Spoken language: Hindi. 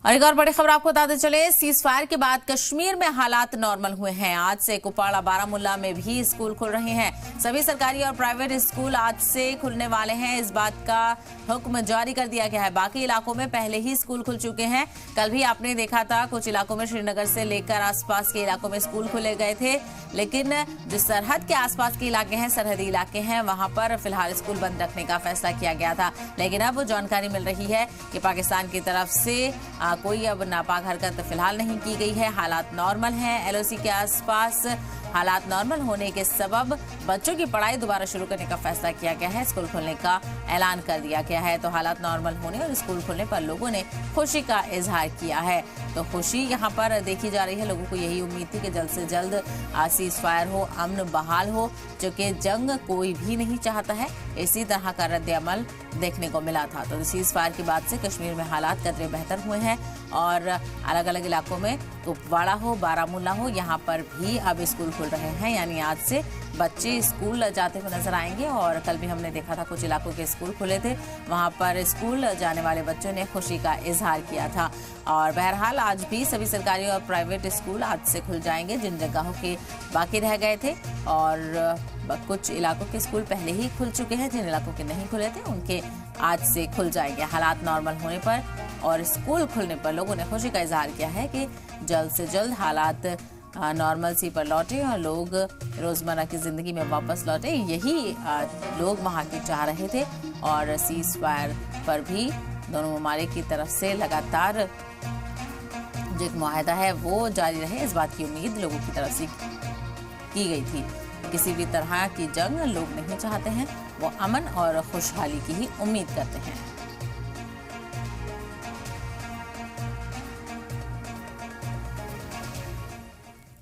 और एक और बड़ी खबर आपको बताते चले, सीज फायर के बाद कश्मीर में हालात नॉर्मल हुए हैं। आज से कुपवाड़ा बारामूला में भी स्कूल खुल रहे हैं। सभी सरकारी और प्राइवेट स्कूल आज से खुलने वाले हैं। इस बात का हुक्म जारी कर दिया गया है। बाकी इलाकों में पहले ही स्कूल खुल चुके हैं। कल भी आपने देखा था कुछ इलाकों में श्रीनगर से लेकर आसपास के इलाकों में स्कूल खुले गए थे, लेकिन जो सरहद के आसपास के इलाके हैं, सरहदी इलाके हैं, वहां पर फिलहाल स्कूल बंद रखने का फैसला किया गया था। लेकिन अब जानकारी मिल रही है कि पाकिस्तान की तरफ से कोई अब नापाक हरकत फिलहाल नहीं की गई है। हालात नॉर्मल हैं। एलओसी के आसपास हालात नॉर्मल होने के सबब बच्चों की पढ़ाई दोबारा शुरू करने का फैसला किया गया है। स्कूल खुलने का ऐलान कर दिया गया है। तो हालात नॉर्मल होने और स्कूल खुलने पर लोगों ने खुशी का इजहार किया है। तो खुशी यहाँ पर देखी जा रही है। लोगों को यही उम्मीद थी कि जल्द से जल्द सीज फायर हो, अमन बहाल हो, जो कि जंग कोई भी नहीं चाहता है। इसी तरह का रद्द अमल देखने को मिला था। तो सीज फायर के बाद से कश्मीर में हालात कदरे बेहतर हुए हैं और अलग अलग इलाकों में कुपवाड़ा हो, बारामूला हो, यहाँ पर भी अब स्कूल खुल रहे हैं। यानी आज से बच्चे स्कूल जाते हुए नजर आएंगे। और कल भी हमने देखा था कुछ इलाकों के स्कूल खुले थे, वहाँ पर स्कूल जाने वाले बच्चों ने खुशी का इजहार किया था। और बहरहाल आज भी सभी सरकारी और प्राइवेट स्कूल आज से खुल जाएंगे जिन जगहों के बाकी रह गए थे। और कुछ इलाकों के स्कूल पहले ही खुल चुके हैं। जिन इलाकों के नहीं खुले थे उनके आज से खुल जाएंगे। हालात नॉर्मल होने पर और स्कूल खुलने पर लोगों ने खुशी का इजहार किया है कि जल्द से जल्द हालात नॉर्मल सी पर लौटे और लोग रोजमर्रा की जिंदगी में वापस लौटे। यही लोग वहाँ की चाह रहे थे। और सीज फायर पर भी दोनों ममालिक की तरफ से लगातार जो एक मुआहदा है वो जारी रहे, इस बात की उम्मीद लोगों की तरफ से की गई थी। किसी भी तरह की जंग लोग नहीं चाहते हैं, वो अमन और खुशहाली की ही उम्मीद करते हैं।